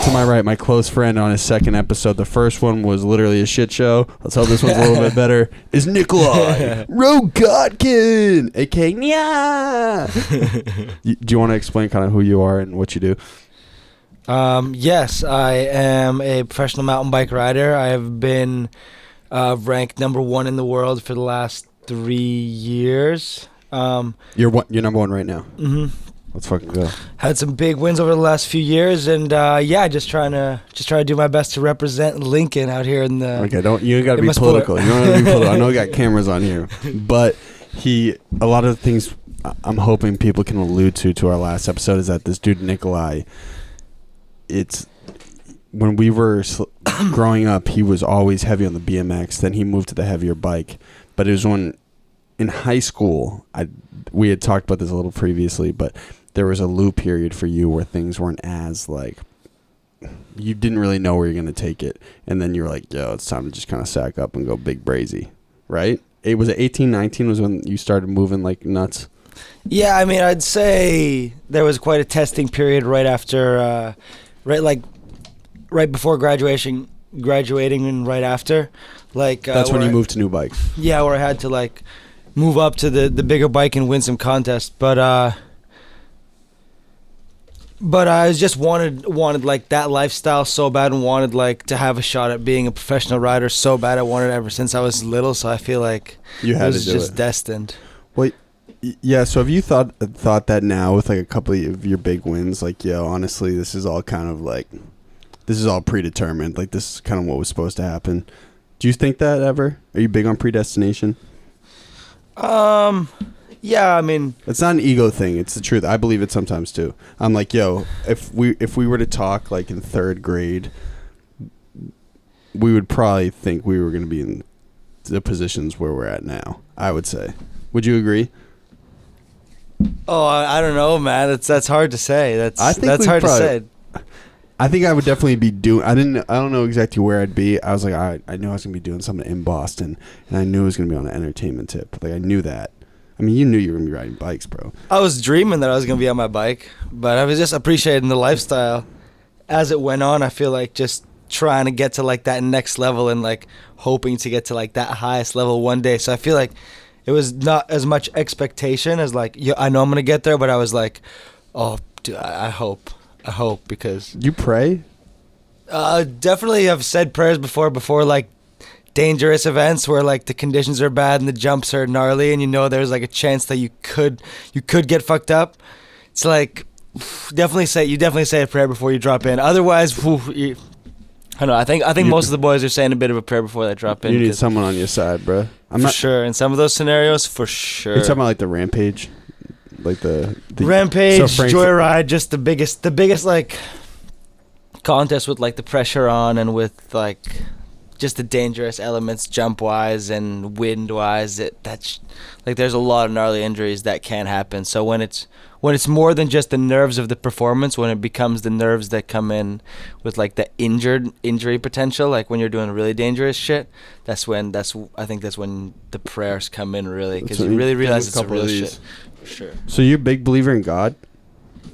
to my right, my close friend on his second episode. The first one was literally a shit show. Let's hope this one's a little bit better. Is Nicholi Rogatkin, a.k.a. Nya. Do you want to explain kind of who you are and what you do? Yes, I am a professional mountain bike rider. I have been ranked number 1 in the world for the last 3 years. You're number 1 right now. Mm-hmm. Let's fucking go. Had some big wins over the last few years, and just trying to do my best to represent Lincoln out here in the. Okay, you got to be political. You don't have to be political. I know we got cameras on here, but a lot of the things I'm hoping people can allude to our last episode is that this dude Nicholi. It's when we were growing up, he was always heavy on the BMX. Then he moved to the heavier bike, but it was when in high school we had talked about this a little previously, but there was a loop period for you where things weren't as like you didn't really know where you're gonna take it, and then you were like, yo, it's time to just kind of sack up and go big brazy, right? It was 18, 19 was when you started moving like nuts. Yeah, I mean, I'd say there was quite a testing period right after, right before graduating and right after. Like that's when you moved to new bikes. Yeah, where I had to like move up to the bigger bike and win some contests, but I just wanted like that lifestyle so bad, and wanted like to have a shot at being a professional rider so bad. I wanted it ever since I was little, so I feel like it was just destined. Well, yeah. So have you thought that now with like a couple of your big wins, like, yo, honestly, this is all kind of like, this is all predetermined. Like, this is kind of what was supposed to happen. Do you think that ever? Are you big on predestination? Yeah, I mean, it's not an ego thing. It's the truth. I believe it sometimes too. I'm like, yo, if we were to talk like in 3rd grade, we would probably think we were going to be in the positions where we're at now. I would say. Would you agree? Oh, I don't know, man. That's hard to say. That's hard to say. I think I would definitely be doing. I don't know exactly where I'd be. I was like, I knew I was gonna be doing something in Boston, and I knew it was gonna be on an entertainment tip. Like, I knew that. I mean, you knew you were gonna be riding bikes, bro. I was dreaming that I was gonna be on my bike, but I was just appreciating the lifestyle as it went on. I feel like just trying to get to like that next level and like hoping to get to like that highest level one day. So I feel like it was not as much expectation as like, yeah, I know I'm gonna get there, but I was like, oh, dude, I hope because you pray. Definitely, I've said prayers before like dangerous events where like the conditions are bad and the jumps are gnarly, and you know there's like a chance that you could get fucked up. It's like definitely say a prayer before you drop in. Otherwise, I don't know. I think most of the boys are saying a bit of a prayer before they drop in. You need someone on your side, bro. For sure. In some of those scenarios, for sure. You're talking about like the Rampage, like the Rampage, Joyride, just the biggest like contest with like the pressure on and with like just the dangerous elements, jump wise and wind wise. That's like there's a lot of gnarly injuries that can happen. So when it's more than just the nerves of the performance, when it becomes the nerves that come in with like the injury potential, like when you're doing really dangerous shit, I think that's when the prayers come in, really, because you really realize it's a real shit. For sure. So you're a big believer in God?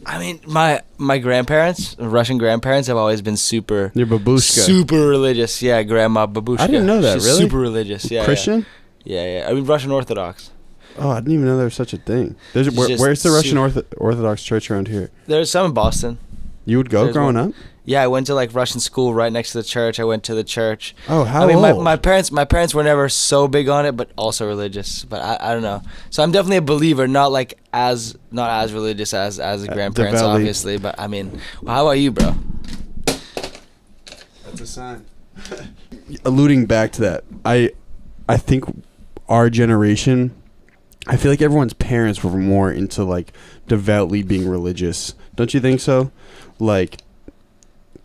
I mean, my grandparents, Russian grandparents, have always been super. Your babushka. Super religious, yeah. Grandma babushka. I didn't know that. She's really? Super religious, yeah. Christian? Yeah. I mean, Russian Orthodox. Oh, I didn't even know there was such a thing. Where's the Russian Orthodox church around here? There's some in Boston. You would go growing up? Yeah, I went to like Russian school right next to the church. I went to the church. Oh, how old? old? My parents were never so big on it, but also religious. But I don't know. So I'm definitely a believer, not as religious as the grandparents, obviously. But I mean, how about you, bro? That's a sign. Alluding back to that, I think our generation, I feel like everyone's parents were more into like devoutly being religious. Don't you think so? Like,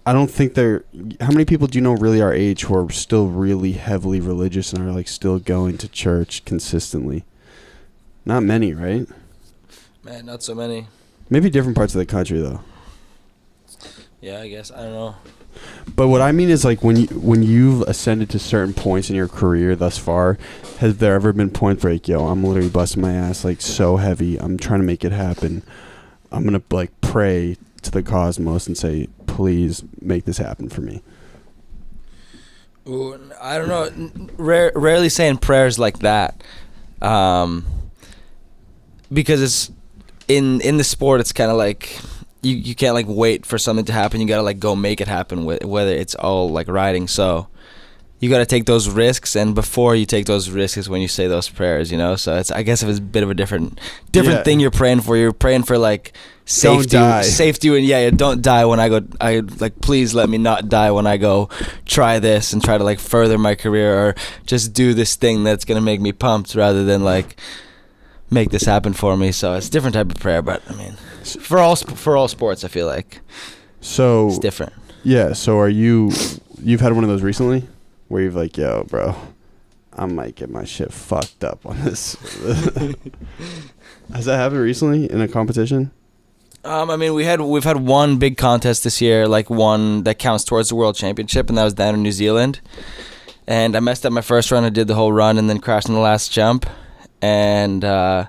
I don't think how many people do you know really our age who are still really heavily religious and are like still going to church consistently? Not many, right? Man, not so many. Maybe different parts of the country though. Yeah, I guess. I don't know. But what I mean is, like, when you've ascended to certain points in your career thus far, has there ever been points where, like, yo, I'm literally busting my ass, like, so heavy, I'm trying to make it happen, I'm gonna like pray to the cosmos and say, please make this happen for me? Ooh, I don't know. Rarely saying prayers like that, because it's in the sport. It's kind of like you can't like wait for something to happen. You gotta like go make it happen. Whether it's all like riding, so you gotta take those risks. And before you take those risks is when you say those prayers. You know, so it's I guess it's a bit of a different thing you're praying for. You're praying for like safety, and don't die when I go. I like, please let me not die when I go try this and try to like further my career, or just do this thing that's gonna make me pumped, rather than like make this happen for me. So it's a different type of prayer, but I mean, for all sports, I feel like so it's different. Yeah. So you've had one of those recently where you've like, yo, bro, I might get my shit fucked up on this. Has that happened recently in a competition? I mean, we've had one big contest this year, like one that counts towards the World Championship, and that was down in New Zealand. And I messed up my first run. I did the whole run and then crashed in the last jump. And bad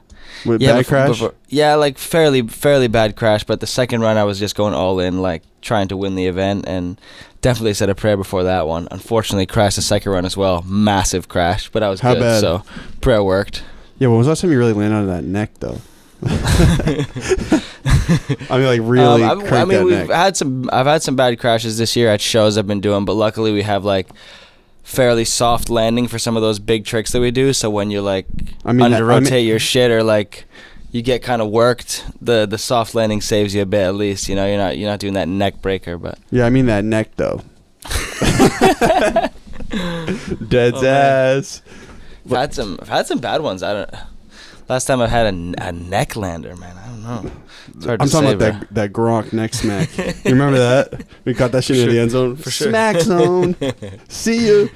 crash? Yeah, like fairly bad crash. But the second run, I was just going all in, like trying to win the event, and definitely said a prayer before that one. Unfortunately, crashed the second run as well. Massive crash, but I was good. Bad? So prayer worked. Yeah, when was the last time you really landed on that neck though? I mean, like really. I've had some bad crashes this year at shows I've been doing, but luckily we have like fairly soft landing for some of those big tricks that we do. So when you like rotate your shit, or like you get kind of worked, the soft landing saves you a bit at least. You know, you're not doing that neck breaker. But yeah, I mean that neck though. Dead's ass. I've had some bad ones. Last time I had a neck lander, man. I don't know. It's hard to say. I'm talking about that Gronk neck smack. You remember that? We caught that shit in the end zone. For sure. Smack zone. See you.